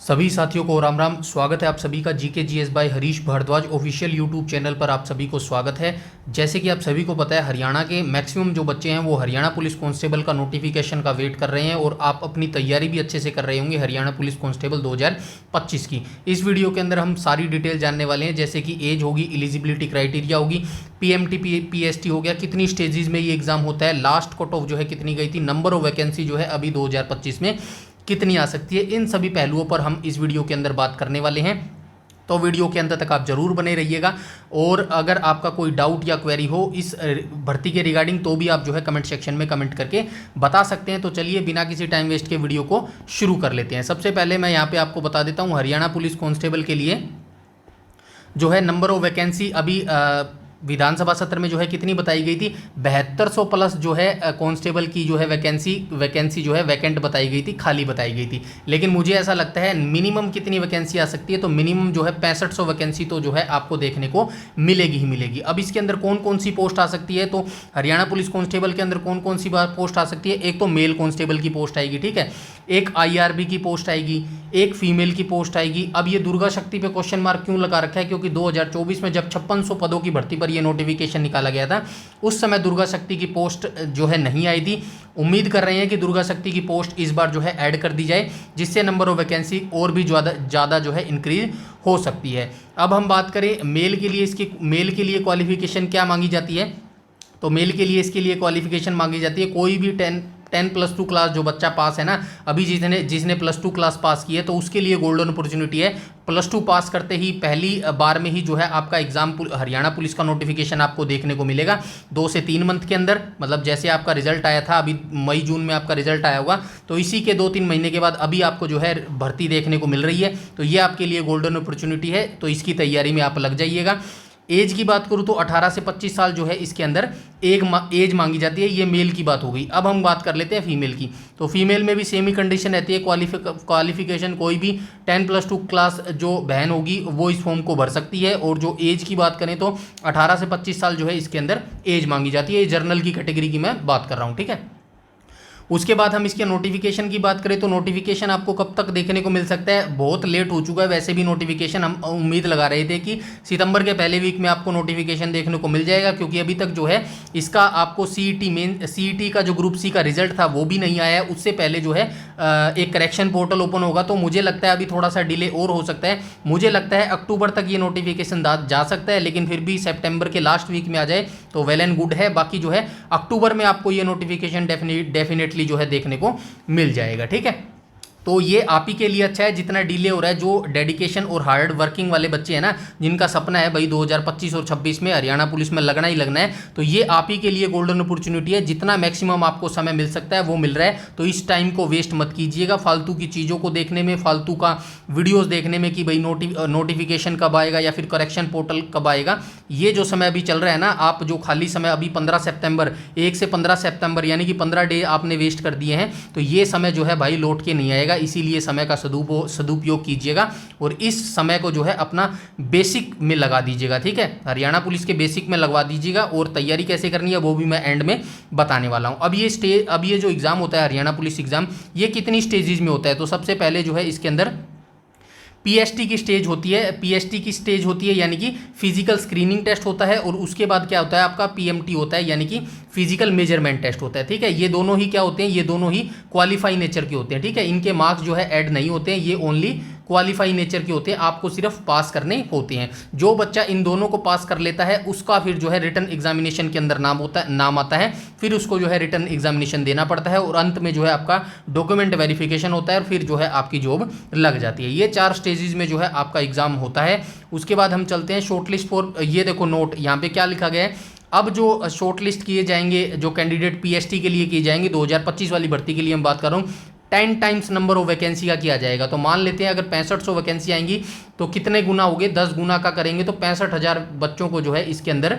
सभी साथियों को राम राम। स्वागत है आप सभी का GK GS by Harish Bhardwaj official YouTube channel पर। आप सभी को स्वागत है। जैसे कि आप सभी को पता है, हरियाणा के मैक्सिमम जो बच्चे हैं वो हरियाणा पुलिस कांस्टेबल का नोटिफिकेशन का वेट कर रहे हैं और आप अपनी तैयारी भी अच्छे से कर रहे होंगे हरियाणा पुलिस कांस्टेबल 2025 की। इस वीडियो के अंदर हम सारी डिटेल जानने वाले हैं, जैसे कि एज होगी, एलिजिबिलिटी क्राइटेरिया होगी, पीएमटी पीएसटी हो गया, कितनी स्टेजेस में ये एग्जाम होता है, लास्ट कट ऑफ जो है कितनी गई थी, नंबर ऑफ वैकेंसी जो है अभी 2025 में कितनी आ सकती है। इन सभी पहलुओं पर हम इस वीडियो के अंदर बात करने वाले हैं, तो वीडियो के अंत तक आप जरूर बने रहिएगा। और अगर आपका कोई डाउट या क्वेरी हो इस भर्ती के रिगार्डिंग, तो भी आप जो है कमेंट सेक्शन में कमेंट करके बता सकते हैं। तो चलिए बिना किसी टाइम वेस्ट के वीडियो को शुरू कर लेते हैं। सबसे पहले मैं यहाँ पे आपको बता देता हूँ, हरियाणा पुलिस कांस्टेबल के लिए जो है नंबर ऑफ वैकेंसी अभी विधानसभा सत्र में जो है कितनी बताई गई थी, 7200 प्लस जो है कांस्टेबल की जो है वैकेंसी जो है वैकेंट बताई गई थी, खाली बताई गई थी। लेकिन मुझे ऐसा लगता है मिनिमम कितनी वैकेंसी आ सकती है, तो मिनिमम जो है 6500 वैकेंसी तो जो है आपको देखने को मिलेगी ही मिलेगी। अब इसके अंदर कौन कौन सी पोस्ट आ सकती है, तो हरियाणा पुलिस कांस्टेबल के अंदर कौन कौन सी पोस्ट आ सकती है। एक तो मेल कांस्टेबल की पोस्ट आएगी, ठीक है, एक आईआरबी की पोस्ट आएगी, एक फीमेल की पोस्ट आएगी। अब ये दुर्गा शक्ति पे क्वेश्चन मार्क क्यों लगा रखा है, क्योंकि 2024 में जब 5600 पदों की भर्ती पर ये नोटिफिकेशन निकाला गया था, उस समय दुर्गा शक्ति की पोस्ट जो है नहीं आई थी। उम्मीद कर रहे हैं कि दुर्गा शक्ति की पोस्ट इस बार जो है ऐड कर दी जाए, जिससे नंबर ऑफ वैकेंसी और भी ज़्यादा जो है इंक्रीज हो सकती है। अब हम बात करें मेल के लिए, मेल के लिए क्वालिफिकेशन क्या मांगी जाती है, तो मेल के लिए इसके लिए क्वालिफिकेशन मांगी जाती है कोई भी 10+2 क्लास जो बच्चा पास है ना, अभी जिसने +2 क्लास पास की है, तो उसके लिए गोल्डन अपॉर्चुनिटी है। +2 पास करते ही पहली बार में ही जो है आपका एग्जाम हरियाणा पुलिस का नोटिफिकेशन आपको देखने को मिलेगा 2 से 3 मंथ के अंदर। मतलब जैसे आपका रिजल्ट आया था, अभी मई जून में आपका रिजल्ट आया होगा, तो इसी के 2-3 महीने के बाद अभी आपको जो है भर्ती देखने को मिल रही है। तो ये आपके लिए गोल्डन अपॉर्चुनिटी है, तो इसकी तैयारी में आप लग जाइएगा। एज की बात करूँ तो 18 से 25 साल जो है इसके अंदर एक एज मांगी जाती है। ये मेल की बात हो गई। अब हम बात कर लेते हैं फीमेल की, तो फीमेल में भी सेम ही कंडीशन रहती है। क्वालिफिकेशन कोई भी 10+2 क्लास जो बहन होगी वो इस फॉर्म को भर सकती है। और जो एज की बात करें तो 18 से 25 साल जो है इसके अंदर एज मांगी जाती है। ये जर्नल की कैटेगरी की मैं बात कर रहा हूँ, ठीक है। उसके बाद हम इसके नोटिफिकेशन की बात करें तो नोटिफिकेशन आपको कब तक देखने को मिल सकता है, बहुत लेट हो चुका है वैसे भी नोटिफिकेशन। हम उम्मीद लगा रहे थे कि सितंबर के पहले वीक में आपको नोटिफिकेशन देखने को मिल जाएगा, क्योंकि अभी तक जो है इसका आपको सीईटी का जो ग्रुप सी का रिजल्ट था वो भी नहीं आया है। उससे पहले जो है एक करेक्शन पोर्टल ओपन होगा, तो मुझे लगता है अभी थोड़ा सा डिले और हो सकता है। मुझे लगता है अक्टूबर तक ये नोटिफिकेशन जा सकता है, लेकिन फिर भी सितंबर के लास्ट वीक में आ जाए तो वेल एंड गुड है। बाकी जो है अक्टूबर में आपको ये नोटिफिकेशन डेफिनेटली जो है देखने को मिल जाएगा, ठीक है। तो ये आप ही के लिए अच्छा है जितना डिले हो रहा है। जो डेडिकेशन और हार्ड वर्किंग वाले बच्चे हैं ना, जिनका सपना है भाई 2025 और 26 में हरियाणा पुलिस में लगना ही लगना है, तो ये आप ही के लिए गोल्डन अपॉर्चुनिटी है। जितना मैक्सिमम आपको समय मिल सकता है वो मिल रहा है, तो इस टाइम को वेस्ट मत कीजिएगा फालतू की चीज़ों को देखने में, फालतू का वीडियोज़ देखने में कि भाई नोटिफिकेशन कब आएगा या फिर करेक्शन पोर्टल कब आएगा। ये जो समय अभी चल रहा है ना, आप जो खाली समय अभी 15 सितंबर 1 से 15 सितंबर यानी कि 15 डे आपने वेस्ट कर दिए हैं, तो ये समय जो है भाई लौट के नहीं आएगा। इसीलिए समय का सदुपयोग कीजिएगा और इस समय को जो है अपना बेसिक में लगा दीजिएगा, ठीक है। हरियाणा पुलिस के बेसिक में लगवा दीजिएगा और तैयारी कैसे करनी है वो भी मैं एंड में बताने वाला हूं। अब ये जो एग्जाम होता है हरियाणा पुलिस एग्जाम, ये कितनी स्टेजेस में होता है, तो सबसे पहले जो है इसके अंदर पीएसटी की स्टेज होती है। पीएसटी की स्टेज होती है यानी कि फिजिकल स्क्रीनिंग टेस्ट होता है, और उसके बाद क्या होता है आपका पीएमटी होता है यानी कि फिजिकल मेजरमेंट टेस्ट होता है, ठीक है। ये दोनों ही क्या होते हैं, ये दोनों ही क्वालिफाई नेचर के होते हैं, ठीक है। इनके मार्क्स जो है ऐड नहीं होते हैं, ये ओनली क्वालिफाई नेचर के होते हैं, आपको सिर्फ पास करने होते हैं। जो बच्चा इन दोनों को पास कर लेता है उसका फिर जो है रिटन एग्जामिनेशन के अंदर नाम आता है, फिर उसको जो है रिटन एग्जामिनेशन देना पड़ता है, और अंत में जो है आपका डॉक्यूमेंट वेरिफिकेशन होता है, और फिर जो है आपकी जॉब लग जाती है। ये 4 स्टेजेस में जो है आपका एग्जाम होता है। उसके बाद हम चलते हैं शॉर्टलिस्ट फॉर, ये देखो नोट यहाँ पे क्या लिखा गया है। अब जो शॉर्टलिस्ट किए जाएंगे, जो कैंडिडेट पीएसटी के लिए किए जाएंगे 2025 वाली भर्ती के लिए हम बात कर रहा हूँ, 10 टाइम्स नंबर ऑफ वैकेंसी का किया जाएगा। तो मान लेते हैं अगर 6500 वैकेंसी आएंगी तो कितने गुना हो गए, 10 गुना का करेंगे तो 65,000 बच्चों को जो है इसके अंदर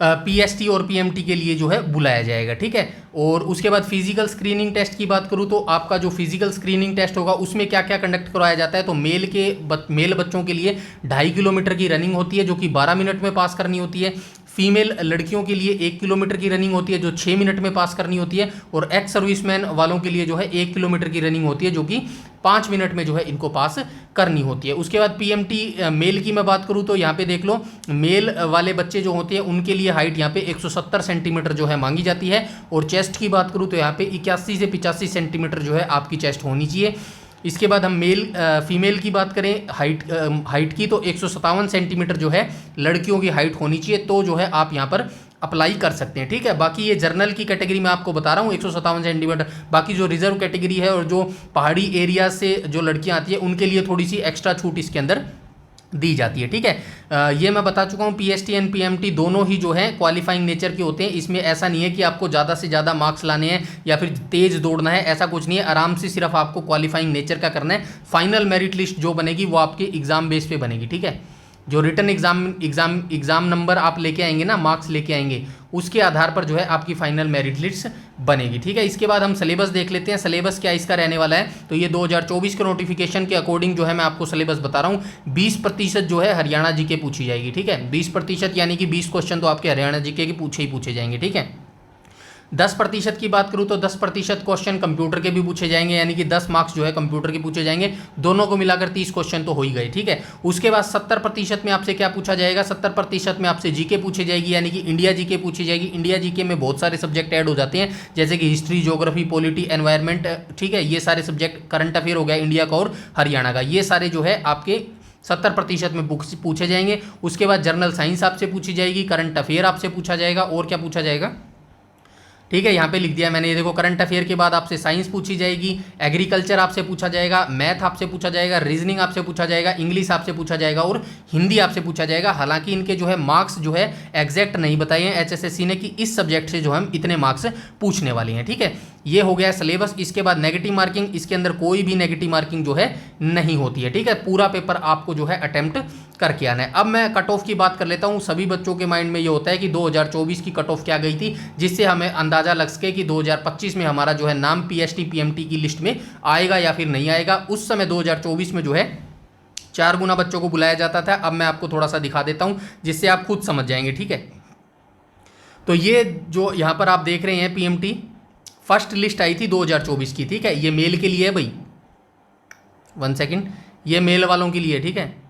पीएसटी और पीएमटी के लिए जो है बुलाया जाएगा, ठीक है। और उसके बाद फिजिकल स्क्रीनिंग टेस्ट की बात करूँ तो आपका जो फिजिकल स्क्रीनिंग टेस्ट होगा उसमें क्या क्या कंडक्ट करवाया जाता है, तो मेल बच्चों के लिए 2.5 किलोमीटर की रनिंग होती है जो कि 12 मिनट में पास करनी होती है। फीमेल लड़कियों के लिए 1 किलोमीटर की रनिंग होती है जो 6 मिनट में पास करनी होती है, और एक्स सर्विसमैन वालों के लिए जो है 1 किलोमीटर की रनिंग होती है जो कि 5 मिनट में जो है इनको पास करनी होती है। उसके बाद पीएमटी मेल की मैं बात करूं तो यहाँ पे देख लो, मेल वाले बच्चे जो होते हैं उनके लिए हाइट यहाँ पे 170 सेंटीमीटर जो है मांगी जाती है, और चेस्ट की बात करूं तो यहाँ पे 81 से 85 सेंटीमीटर जो है आपकी चेस्ट होनी चाहिए। इसके बाद हम फीमेल की बात करें हाइट की, तो 157 सेंटीमीटर जो है लड़कियों की हाइट होनी चाहिए, तो जो है आप यहाँ पर अप्लाई कर सकते हैं। ठीक है, बाकी ये जर्नल की कैटेगरी में आपको बता रहा हूँ 157 सेंटीमीटर। बाकी जो रिजर्व कैटेगरी है और जो पहाड़ी एरिया से जो लड़कियां आती है उनके लिए थोड़ी सी एक्स्ट्रा छूट इसके अंदर दी जाती है। ठीक है, ये मैं बता चुका हूँ। पीएसटी एंड पीएमटी दोनों ही जो है क्वालिफाइंग नेचर के होते हैं। इसमें ऐसा नहीं है कि आपको ज़्यादा से ज़्यादा मार्क्स लाने हैं या फिर तेज़ दौड़ना है, ऐसा कुछ नहीं है। आराम से सिर्फ आपको क्वालिफाइंग नेचर का करना है। फाइनल मेरिट लिस्ट जो बनेगी वो आपके एग्जाम बेस पे बनेगी। ठीक है, जो रिटन एग्जाम नंबर आप लेके आएंगे ना, मार्क्स लेके आएंगे, उसके आधार पर जो है आपकी फाइनल मेरिट लिस्ट बनेगी। ठीक है, इसके बाद हम सिलेबस देख लेते हैं। सिलेबस क्या इसका रहने वाला है, तो ये 2024 के नोटिफिकेशन के अकॉर्डिंग जो है मैं आपको सिलेबस बता रहा हूँ। 20% जो है हरियाणा जीके पूछी जाएगी। ठीक है, 20% यानी कि 20 क्वेश्चन तो आपके हरियाणा जीके के पूछे ही पूछे जाएंगे। ठीक है, 10% की बात करूं तो 10% क्वेश्चन कंप्यूटर के भी पूछे जाएंगे, यानी कि 10 मार्क्स जो है कंप्यूटर के पूछे जाएंगे। दोनों को मिलाकर 30 क्वेश्चन तो हो ही गए। ठीक है, उसके बाद 70% में आपसे क्या पूछा जाएगा, 70% में आपसे जीके पूछी जाएगी, यानी कि इंडिया जीके पूछी जाएगी। इंडिया जीके में बहुत सारे सब्जेक्ट ऐड हो जाते हैं, जैसे कि हिस्ट्री, ज्योग्राफी, पॉलिटी, एनवायरमेंट। ठीक है, ये सारे सब्जेक्ट, करंट अफेयर हो गया इंडिया का और हरियाणा का, ये सारे जो है आपके 70% में पूछे जाएंगे। उसके बाद जनरल साइंस आपसे पूछी जाएगी, करंट अफेयर आपसे पूछा जाएगा, और क्या पूछा जाएगा, ठीक है, यहाँ पे लिख दिया मैंने, ये देखो, करंट अफेयर के बाद आपसे साइंस पूछी जाएगी, एग्रीकल्चर आपसे पूछा जाएगा, मैथ आपसे पूछा जाएगा, रीजनिंग आपसे पूछा जाएगा, इंग्लिश आपसे पूछा जाएगा और हिंदी आपसे पूछा जाएगा। हालांकि इनके जो है मार्क्स जो है एग्जैक्ट नहीं बताए हैं एचएसएससी ने कि इस सब्जेक्ट से जो हम इतने मार्क्स पूछने वाले हैं। ठीक है, ये हो गया सिलेबस। इसके बाद नेगेटिव मार्किंग, इसके अंदर कोई भी नेगेटिव मार्किंग जो है नहीं होती है। ठीक है, पूरा पेपर आपको जो है अटेम्प्ट करके आना है। अब मैं कट ऑफ की बात कर लेता हूँ। सभी बच्चों के माइंड में ये होता है कि 2024 की कट ऑफ क्या गई थी, जिससे हमें अंदाजा लग सके कि 2025 में हमारा जो है नाम पीएसटी पीएमटी की लिस्ट में आएगा या फिर नहीं आएगा। उस समय 2024 में जो है 4 गुना बच्चों को बुलाया जाता था। अब मैं आपको थोड़ा सा दिखा देता हूँ जिससे आप खुद समझ जाएंगे। ठीक है, तो ये जो यहाँ पर आप देख रहे हैं पीएमटी फर्स्ट लिस्ट आई थी 2024 की। ठीक है, ये मेल के लिए है भाई, 1 सेकेंड, ये मेल वालों के लिए। ठीक है,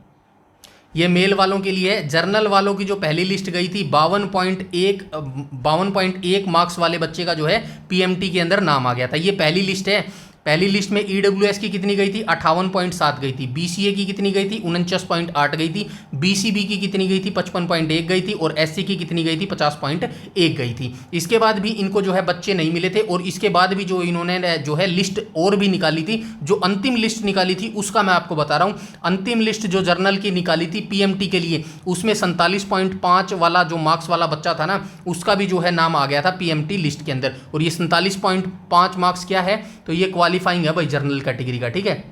ये मेल वालों के लिए है। जर्नल वालों की जो पहली लिस्ट गई थी 52.1 मार्क्स वाले बच्चे का जो है पीएमटी के अंदर नाम आ गया था। ये पहली लिस्ट है। पहली लिस्ट में ईडब्ल्यूएस की कितनी गई थी, 58.7 गई थी। बीसीए की कितनी गई थी, 49.8 गई थी। बीसीबी की कितनी गई थी, 55.1 गई थी। और एससी की कितनी गई थी, 50.1 गई थी। इसके बाद भी इनको जो है बच्चे नहीं मिले थे, और इसके बाद भी जो इन्होंने जो है लिस्ट और भी निकाली थी, जो अंतिम लिस्ट निकाली थी उसका मैं आपको बता रहा हूँ। अंतिम लिस्ट जो जर्नल की निकाली थी पीएमटी के लिए, उसमें 47.5 वाला जो मार्क्स वाला बच्चा था ना, उसका भी जो है नाम आ गया था पीएमटी लिस्ट के अंदर। और ये 47.5 मार्क्स क्या है, तो ये क्वालिफाइंग है भाई जनरल कैटेगरी का। ठीक है,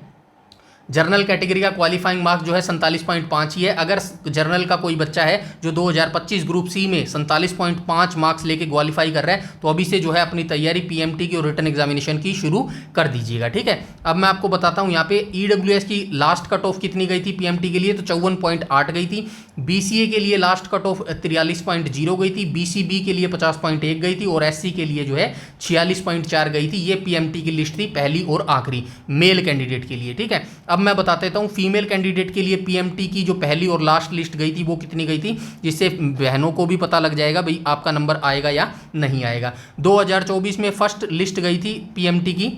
जनरल कैटेगरी का क्वालिफाइंग मार्क्स जो है 47.5 ही है। अगर जनरल का कोई बच्चा है जो 2025 ग्रुप सी में 47.5 मार्क्स लेके क्वालिफाई कर रहा है, तो अभी से जो है अपनी तैयारी पीएमटी की और रिटन एग्जामिनेशन की शुरू कर दीजिएगा। ठीक है, अब मैं आपको बताता हूं यहाँ पे ईडब्ल्यूएस की लास्ट कट ऑफ कितनी गई थी पीएमटी के लिए, तो 54.8 गई थी। बीसीए के लिए लास्ट कट ऑफ 43.0 गई थी। बीसीबी के लिए 50.1 गई थी। और एससी के लिए जो है 46.4 गई थी। ये पीएमटी की लिस्ट थी पहली और आखिरी मेल कैंडिडेट के लिए। ठीक है, अब मैं बता देता हूँ फीमेल कैंडिडेट के लिए पीएमटी की जो पहली और लास्ट लिस्ट गई थी वो कितनी गई थी, जिससे बहनों को भी पता लग जाएगा भाई आपका नंबर आएगा या नहीं आएगा। 2024 में फर्स्ट लिस्ट गई थी पीएमटी की,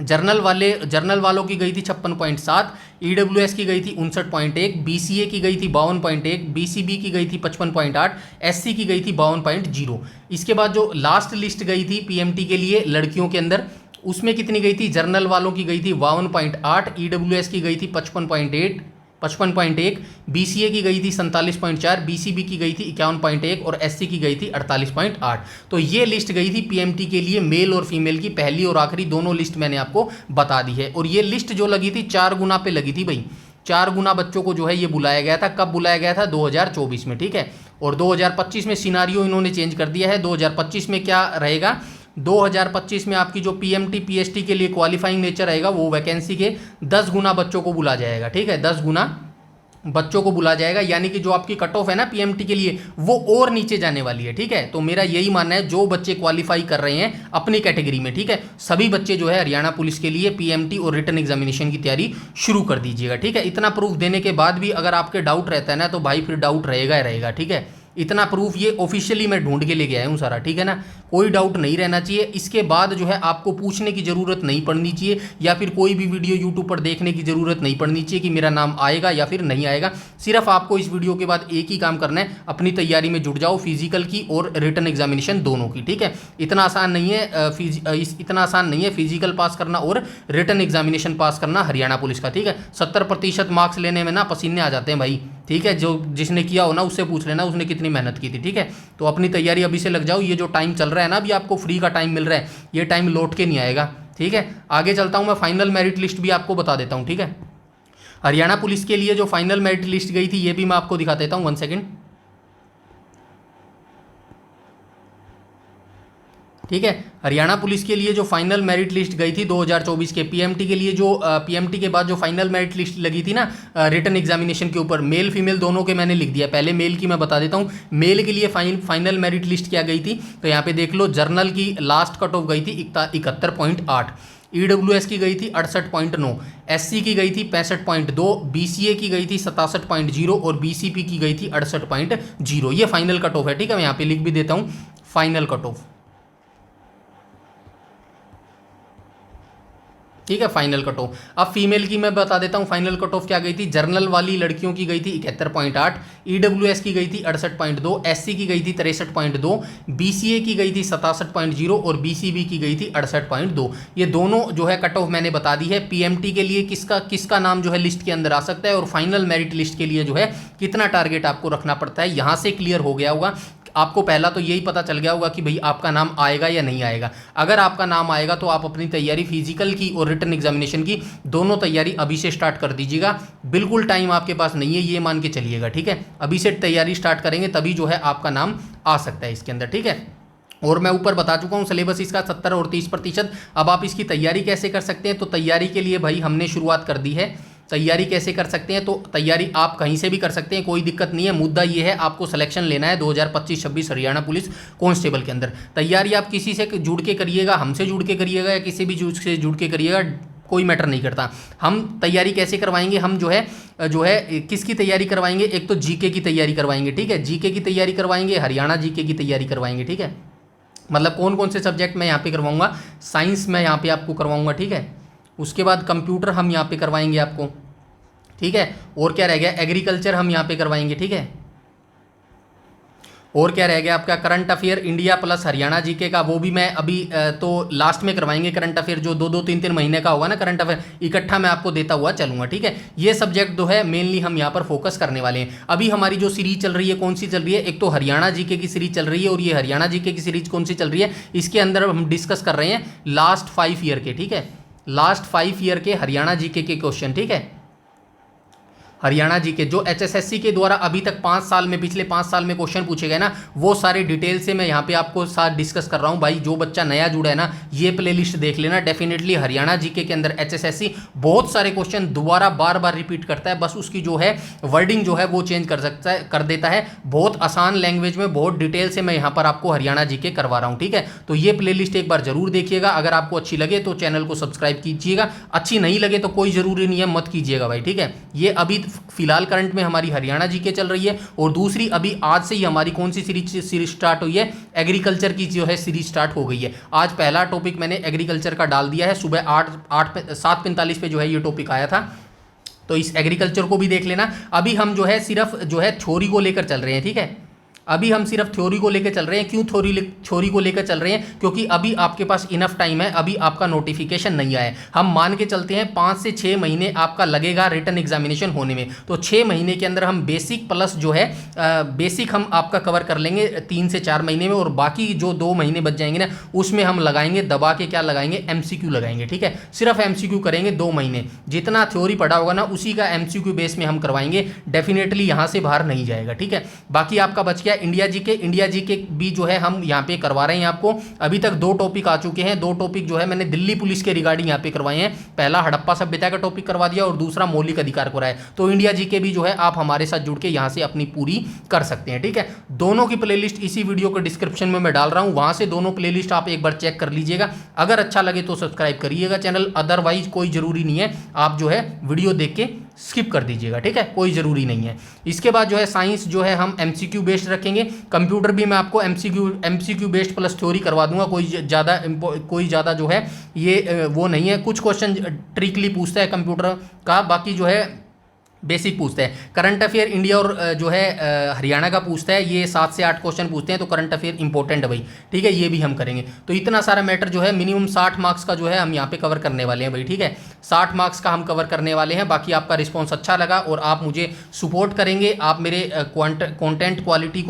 जर्नल वालों की गई थी 56.7, ईडब्ल्यूएस की गई थी 59.1, बीसीए की गई थी 52.1, बीसीबी की गई थी 55.8, एससी की गई थी 52.0। इसके बाद जो लास्ट लिस्ट गई थी पीएमटी के लिए लड़कियों के अंदर, उसमें कितनी गई थी, जर्नल वालों की गई थी 52.8, ईडब्ल्यूएस की गई थी 55.1, बीसीए की गई थी 47.4, बीसीबी की गई थी 51.1 और एससी की गई थी 48.8। तो ये लिस्ट गई थी पीएमटी के लिए मेल और फीमेल की, पहली और आखिरी दोनों लिस्ट मैंने आपको बता दी है। और ये लिस्ट जो लगी थी 4 गुना पे लगी थी भाई, 4 गुना बच्चों को जो है ये बुलाया गया था। कब बुलाया गया था, 2024 में। ठीक है, और 2025 में सिनारियो इन्होंने चेंज कर दिया है। 2025 में क्या रहेगा, 2025 में आपकी जो पीएमटी पीएसटी के लिए क्वालिफाइंग नेचर रहेगा वो वैकेंसी के 10 गुना बच्चों को बुला जाएगा। ठीक है, 10 गुना बच्चों को बुला जाएगा, यानी कि जो आपकी कट ऑफ है ना पीएमटी के लिए वो और नीचे जाने वाली है। ठीक है, तो मेरा यही मानना है जो बच्चे क्वालिफाई कर रहे हैं अपनी कैटेगरी में, ठीक है, सभी बच्चे जो है हरियाणा पुलिस के लिए पीएमटी और रिटन एग्जामिनेशन की तैयारी शुरू कर दीजिएगा। ठीक है, इतना प्रूफ देने के बाद भी अगर आपके डाउट रहता है ना तो भाई फिर डाउट रहेगा ही रहेगा। ठीक है, इतना प्रूफ ये ऑफिशियली मैं ढूंढ के लेके आया हूँ सारा। ठीक है ना, कोई डाउट नहीं रहना चाहिए। इसके बाद जो है आपको पूछने की ज़रूरत नहीं पड़नी चाहिए, या फिर कोई भी वीडियो यूट्यूब पर देखने की ज़रूरत नहीं पड़नी चाहिए कि मेरा नाम आएगा या फिर नहीं आएगा। सिर्फ आपको इस वीडियो के बाद एक ही काम करना है, अपनी तैयारी में जुट जाओ, फिजिकल की और रिटन एग्जामिनेशन दोनों की। ठीक है, इतना आसान नहीं है इतना आसान नहीं है फिजिकल पास करना और रिटन एग्जामिनेशन पास करना हरियाणा पुलिस का। ठीक है, 70% मार्क्स लेने में ना पसीने आ जाते हैं भाई। ठीक है, जो जिसने किया हो ना उससे पूछ लेना उसने कितनी मेहनत की थी। ठीक है, तो अपनी तैयारी अभी से लग जाओ। ये जो टाइम चल रहा है ना, अभी आपको फ्री का टाइम मिल रहा है, ये टाइम लौट के नहीं आएगा। ठीक है, आगे चलता हूँ मैं, फाइनल मेरिट लिस्ट भी आपको बता देता हूँ। ठीक है, हरियाणा पुलिस के लिए जो फाइनल मेरिट लिस्ट गई थी ये भी मैं आपको दिखा देता हूँ, 1 सेकेंड। ठीक है, हरियाणा पुलिस के लिए जो फाइनल मेरिट लिस्ट गई थी 2024 के पीएमटी के लिए, जो पीएमटी के बाद जो फाइनल मेरिट लिस्ट लगी थी ना रिटन एग्जामिनेशन के ऊपर, मेल फीमेल दोनों के मैंने लिख दिया। पहले मेल की मैं बता देता हूँ। मेल के लिए फाइनल मेरिट लिस्ट क्या गई थी, तो यहाँ पे देख लो, जर्नल की लास्ट कट ऑफ गई थी 71.8, ईडब्ल्यूएस की गई थी 68.9, एससी की गई थी 65.2, बीसीए की गई थी 67.0 और बीसीपी की गई थी 68.0। ये फाइनल कट ऑफ है। ठीक है, मैं यहाँ पे लिख भी देता हूँ फाइनल कट ऑफ। ठीक है, फाइनल कट ऑफ। अब फीमेल की मैं बता देता हूँ फाइनल कट ऑफ क्या गई थी। जर्नल वाली लड़कियों की गई थी 71.8, ईडब्ल्यूएस की गई थी 68.2, एससी की गई थी 63.2, बीसीए की गई थी 67.0 और बीसीबी की गई थी 68.2। ये दोनों जो है कट ऑफ मैंने बता दी है। पीएमटी के लिए किसका नाम जो है लिस्ट के अंदर आ सकता है और फाइनल मेरिट लिस्ट के लिए जो है कितना टारगेट आपको रखना पड़ता है, यहाँ से क्लियर हो गया होगा। आपको पहला तो यही पता चल गया होगा कि भाई आपका नाम आएगा या नहीं आएगा। अगर आपका नाम आएगा तो आप अपनी तैयारी फिजिकल की और रिटन एग्जामिनेशन की दोनों तैयारी अभी से स्टार्ट कर दीजिएगा। बिल्कुल टाइम आपके पास नहीं है, ये मान के चलिएगा। ठीक है, अभी से तैयारी स्टार्ट करेंगे तभी जो है आपका नाम आ सकता है इसके अंदर। ठीक है, और मैं ऊपर बता चुका हूँ सिलेबस इसका 70 और 30%। अब आप इसकी तैयारी कैसे कर सकते हैं, तो तैयारी के लिए भाई हमने शुरुआत कर दी है। तैयारी कैसे कर सकते हैं, तो तैयारी आप कहीं से भी कर सकते हैं, कोई दिक्कत नहीं है। मुद्दा ये है आपको सिलेक्शन लेना है 2025-26 हरियाणा पुलिस कांस्टेबल के अंदर। तैयारी आप किसी से जुड़ के करिएगा, हमसे जुड़ के करिएगा या किसी भी से जुड़ के करिएगा, कोई मैटर नहीं करता। हम तैयारी कैसे करवाएंगे, हम जो है किसकी तैयारी करवाएंगे, एक तो जीके की तैयारी करवाएंगे। ठीक है, जीके की तैयारी करवाएंगे, हरियाणा जीके की तैयारी करवाएंगे। ठीक है, मतलब कौन कौन से सब्जेक्ट मैं यहाँ पे करवाऊंगा, साइंस मैं यहाँ पे आपको करवाऊंगा। ठीक है, उसके बाद कंप्यूटर हम यहाँ पे करवाएंगे आपको। ठीक है, और क्या रह गया, एग्रीकल्चर हम यहाँ पे करवाएंगे। ठीक है, और क्या रह गया आपका, current affair India plus Haryana GK का, वो भी मैं अभी तो लास्ट में करवाएंगे। करंट अफेयर जो 2-2, 3-3 महीने का होगा ना करंट अफेयर, इकट्ठा मैं आपको देता हुआ चलूंगा। ठीक है, ये सब्जेक्ट जो है मेनली हम यहाँ पर फोकस करने वाले हैं। अभी हमारी जो सीरीज चल रही है, कौन सी चल रही है, एक तो हरियाणा जीके की सीरीज चल रही है, और ये हरियाणा जीके की सीरीज कौन सी चल रही है, इसके अंदर हम डिस्कस कर रहे हैं लास्ट 5 ईयर के। ठीक है, लास्ट 5 ईयर के हरियाणा जीके के क्वेश्चन। ठीक है, हरियाणा जी के जो एचएसएससी के द्वारा अभी तक 5 साल में, पिछले 5 साल में क्वेश्चन पूछे गए ना, वो सारे डिटेल से मैं यहाँ पे आपको साथ डिस्कस कर रहा हूँ। भाई जो बच्चा नया जुड़ा है ना, ये प्लेलिस्ट देख लेना। डेफिनेटली हरियाणा जीके के अंदर एचएसएससी बहुत सारे क्वेश्चन दोबारा बार बार रिपीट करता है, बस उसकी जो है वर्डिंग जो है वो चेंज कर देता है। बहुत आसान लैंग्वेज में, बहुत डिटेल से मैं यहाँ पर आपको हरियाणा जीके करवा रहा हूँ। ठीक है, तो ये प्लेलिस्ट एक बार जरूर देखिएगा। अगर आपको अच्छी लगे तो चैनल को सब्सक्राइब कीजिएगा, अच्छी नहीं लगे तो कोई जरूरी नहीं है, मत कीजिएगा भाई। ठीक है, ये अभी फिलहाल करंट में हमारी हरियाणा जीके चल रही है, और दूसरी अभी आज से ही हमारी कौन सी सीरीज स्टार्ट हुई है, एग्रीकल्चर की जो है सीरीज स्टार्ट हो गई है। आज पहला टॉपिक मैंने एग्रीकल्चर का डाल दिया है, सुबह 7:45 पे जो है ये टॉपिक आया था, तो इस एग्रीकल्चर को भी देख लेना। अभी हम जो है सिर्फ जो है थ्योरी को लेकर चल रहे हैं। ठीक है, अभी हम सिर्फ थ्योरी को लेकर चल रहे हैं। क्यों थ्योरी को लेकर चल रहे हैं, क्योंकि अभी आपके पास इनफ टाइम है, अभी आपका नोटिफिकेशन नहीं आया है। हम मान के चलते हैं 5 से 6 महीने आपका लगेगा रिटन एग्जामिनेशन होने में, तो 6 महीने के अंदर हम बेसिक प्लस जो है बेसिक हम आपका कवर कर लेंगे 3 से 4 महीने में, और बाकी जो 2 महीने बच जाएंगे ना, उसमें हम लगाएंगे दबा के, क्या लगाएंगे, एमसीक्यू लगाएंगे। ठीक है, सिर्फ एमसीक्यू करेंगे 2 महीने, जितना थ्योरी पढ़ा होगा ना उसी का एमसीक्यू बेस में हम करवाएंगे। डेफिनेटली यहाँ से बाहर नहीं जाएगा। ठीक है, बाकी आपका बच गया क्या इंडिया जी के भी जो है हम यहाँ पे करवा रहे हैं आपको। अभी तक 2 टॉपिक आ चुके हैं, 2 टॉपिक जो है मैंने दिल्ली पुलिस के रिगार्डिंग यहाँ पे करवाए हैं। पहला हड़प्पा सभ्यता का टॉपिक करवा दिया और दूसरा मौलिक अधिकार कराया। तो इंडिया जी के भी जो है आप हमारे साथ जुड़ के यहाँ से अपनी पूरी कर सकते हैं, ठीक है। दोनों की प्लेलिस्ट इसी वीडियो के डिस्क्रिप्शन में मैं डाल रहा हूँ, वहां से दोनों प्लेलिस्ट आप एक बार चेक कर लीजिएगा। अगर अच्छा लगे तो सब्सक्राइब करिएगा चैनल, अदरवाइज कोई जरूरी नहीं है, आप जो है वीडियो देख के स्किप कर दीजिएगा, ठीक है, कोई ज़रूरी नहीं है। इसके बाद जो है साइंस जो है हम एमसीक्यू बेस्ड रखेंगे। कंप्यूटर भी मैं आपको एमसीक्यू बेस्ड प्लस थ्योरी करवा दूंगा। कोई ज़्यादा जो है ये वो नहीं है, कुछ क्वेश्चन ट्रिकली पूछता है कंप्यूटर का, बाकी जो है बेसिक पूछता है। करंट अफेयर इंडिया और जो है हरियाणा का पूछता है, ये 7 से 8 क्वेश्चन पूछते हैं, तो करंट अफेयर इंपॉर्टेंट है भाई, ठीक है, ये भी हम करेंगे। तो इतना सारा मैटर जो है मिनिमम 60 मार्क्स का जो है हम यहाँ पे कवर करने वाले हैं भाई, ठीक है, 60 मार्क्स का हम कवर करने वाले हैं। बाकी आपका रिस्पॉन्स अच्छा लगा और आप मुझे सपोर्ट करेंगे, आप मेरे कंटेंट क्वालिटी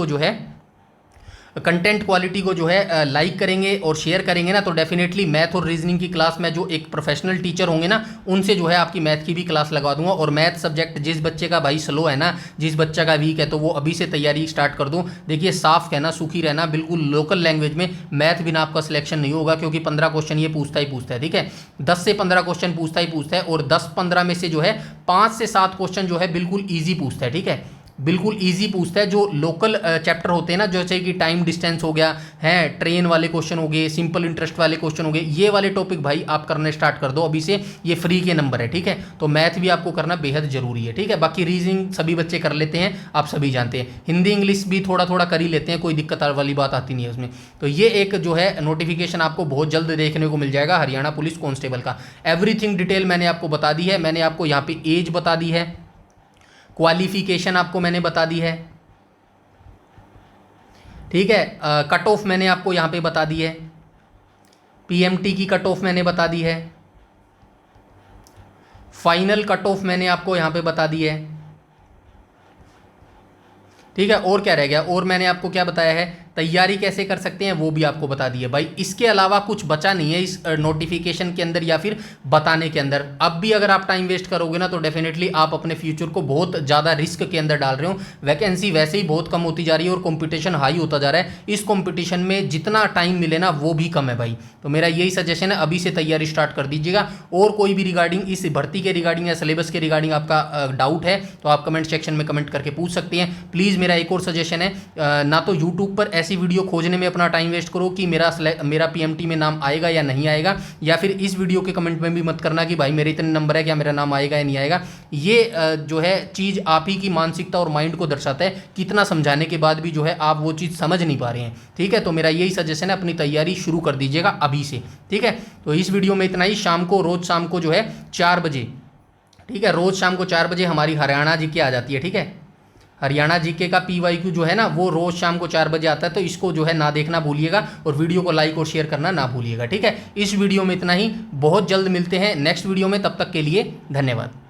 को जो है लाइक करेंगे और शेयर करेंगे ना, तो डेफिनेटली मैथ और रीजनिंग की क्लास में जो एक प्रोफेशनल टीचर होंगे ना, उनसे जो है आपकी मैथ की भी क्लास लगवा दूंगा। और मैथ सब्जेक्ट जिस बच्चे का भाई स्लो है ना, जिस बच्चा का वीक है, तो वो अभी से तैयारी स्टार्ट कर दूं। देखिए साफ कहना, सूखी रहना, बिल्कुल लोकल लैंग्वेज में मैथ बिना आपका सिलेक्शन नहीं होगा, क्योंकि 15 क्वेश्चन ये पूछता है, ठीक है, 10 से 15 क्वेश्चन पूछता है और 10-15 में से जो है 5 से 7 क्वेश्चन जो है बिल्कुल ईजी पूछता है, ठीक है, बिल्कुल इजी पूछता है। जो लोकल चैप्टर होते हैं ना, जैसे कि टाइम डिस्टेंस हो गया है, ट्रेन वाले क्वेश्चन हो गए, सिंपल इंटरेस्ट वाले क्वेश्चन हो गए, ये वाले टॉपिक भाई आप करने स्टार्ट कर दो अभी से, ये फ्री के नंबर है, ठीक है। तो मैथ भी आपको करना बेहद जरूरी है, ठीक है। बाकी रीजनिंग सभी बच्चे कर लेते हैं, आप सभी जानते हैं। हिंदी इंग्लिश भी थोड़ा थोड़ा कर ही लेते हैं, कोई दिक्कत वाली बात आती नहीं है उसमें। तो ये एक जो है नोटिफिकेशन आपको बहुत जल्द देखने को मिल जाएगा हरियाणा पुलिस कांस्टेबल का। एवरीथिंग डिटेल मैंने आपको बता दी है, मैंने आपको यहाँ पे एज बता दी है, क्वालिफिकेशन आपको मैंने बता दी है, ठीक है, कट ऑफ मैंने आपको यहां पे बता दी है, पीएमटी की कट ऑफ मैंने बता दी है, फाइनल कट ऑफ मैंने आपको यहां पे बता दी है, ठीक है। और क्या रह गया, और मैंने आपको क्या बताया है, तैयारी कैसे कर सकते हैं वो भी आपको बता दिया भाई। इसके अलावा कुछ बचा नहीं है इस नोटिफिकेशन के अंदर या फिर बताने के अंदर। अब भी अगर आप टाइम वेस्ट करोगे ना, तो डेफिनेटली आप अपने फ्यूचर को बहुत ज़्यादा रिस्क के अंदर डाल रहे हो। वैकेंसी वैसे ही बहुत कम होती जा रही है और कंपटीशन हाई होता जा रहा है। इस कंपटीशन में जितना टाइम मिले ना वो भी कम है भाई। तो मेरा यही सजेशन है, अभी से तैयारी स्टार्ट कर दीजिएगा। और कोई भी रिगार्डिंग इस भर्ती के रिगार्डिंग या सिलेबस के रिगार्डिंग आपका डाउट है तो आप कमेंट सेक्शन में कमेंट करके पूछ सकते हैं। प्लीज़ मेरा एक और सजेशन है, ना तो यूट्यूब पर ऐसी वीडियो खोजने में अपना टाइम वेस्ट करो कि मेरा पीएमटी में नाम आएगा या नहीं आएगा, या फिर इस वीडियो के कमेंट में भी मत करना कि भाई मेरे इतने नंबर है, क्या मेरा नाम आएगा या नहीं आएगा। ये जो है चीज़ आप ही की मानसिकता और माइंड को दर्शाता है, कितना समझाने के बाद भी जो है आप वो चीज़ समझ नहीं पा रहे हैं, ठीक है। तो मेरा यही सजेशन है, अपनी तैयारी शुरू कर दीजिएगा अभी से, ठीक है। तो इस वीडियो में इतना ही। रोज शाम को जो है 4 बजे, ठीक है, रोज शाम को 4 बजे हमारी हरियाणा जीके आ जाती है, ठीक है। हरियाणा जीके का PYQ जो है ना, वो रोज शाम को 4 बजे आता है, तो इसको जो है ना देखना भूलिएगा और वीडियो को लाइक और शेयर करना ना भूलिएगा, ठीक है। इस वीडियो में इतना ही, बहुत जल्द मिलते हैं नेक्स्ट वीडियो में, तब तक के लिए धन्यवाद।